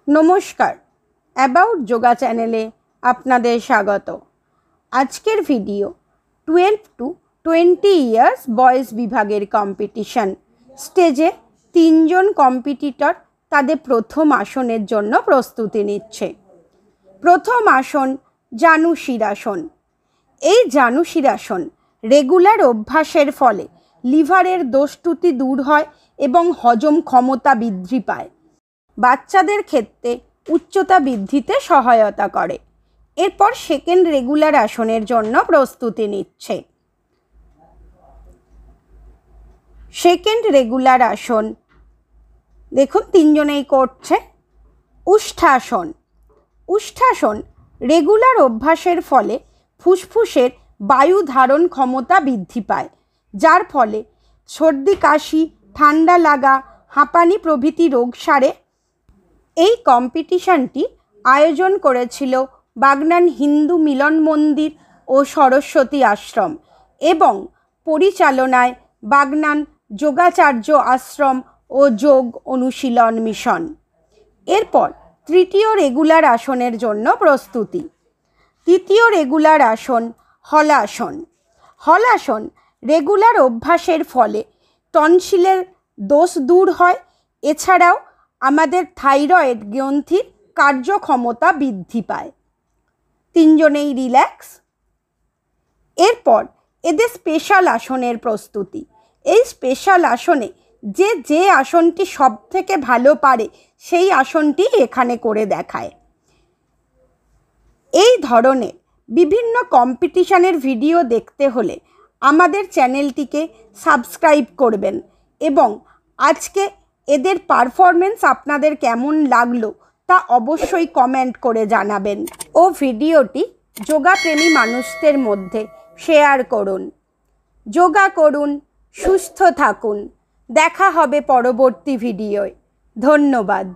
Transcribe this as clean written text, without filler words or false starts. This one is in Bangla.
নমস্কার, অ্যাবাউট যোগা চ্যানেলে আপনাদের স্বাগত। আজকের ভিডিও 12 to 20 ইয়ার্স বয়েজ বিভাগের কম্পিটিশন। স্টেজে 3 জন কম্পিটিটর তাদের প্রথম আসনের জন্য প্রস্তুতি নিচ্ছে। প্রথম আসন জানুশিরাসন। এই জানুশিরাসন রেগুলার অভ্যাসের ফলে লিভারের দোষত্রুটি দূর হয় এবং হজম ক্ষমতা বৃদ্ধি পায়। বাচ্চাদের ক্ষেত্রে উচ্চতা বৃদ্ধিতে সহায়তা করে। এরপর সেকেন্ড রেগুলার আসনের জন্য প্রস্তুতি নিচ্ছে। সেকেন্ড রেগুলার আসন দেখুন 3 জনেই করছে। উষ্ঠাসন। উষ্ঠাসন রেগুলার অভ্যাসের ফলে ফুসফুসের বায়ু ধারণ ক্ষমতা বৃদ্ধি পায়, যার ফলে সর্দি কাশি, ঠান্ডা লাগা, হাঁপানি প্রভৃতি রোগ সারে। এই কম্পিটিশনটি আয়োজন করেছিল বাগনান হিন্দু মিলন মন্দির ও সরস্বতী আশ্রম এবং পরিচালনায় বাগনান যোগাচার্য আশ্রম ও যোগ অনুশীলন মিশন। এরপর তৃতীয় রেগুলার আসনের জন্য প্রস্তুতি। তৃতীয় রেগুলার আসন হলাসন। হলাসন রেগুলার অভ্যাসের ফলে টনসিলের দোষ দূর হয়। এছাড়াও আমাদের থাইরয়েড গ্রন্থির কার্যক্ষমতা বৃদ্ধি পায়। 3 জনেই রিল্যাক্স। এরপর এদের স্পেশাল আসনের প্রস্তুতি। এই স্পেশাল আসনে যে আসনটি সব থেকে ভালো পারে সেই আসনটি এখানে করে দেখায়। এই ধরনের বিভিন্ন কম্পিটিশনের ভিডিও দেখতে হলে আমাদের চ্যানেলটিকে সাবস্ক্রাইব করবেন এবং আজকে এদের পারফরমেন্স আপনাদের কেমন লাগলো তা অবশ্যই কমেন্ট করে জানাবেন ও ভিডিওটি যোগাপ্রেমী মানুষদের মধ্যে শেয়ার করুন। যোগা করুন, সুস্থ থাকুন। দেখা হবে পরবর্তী ভিডিওয়। ধন্যবাদ।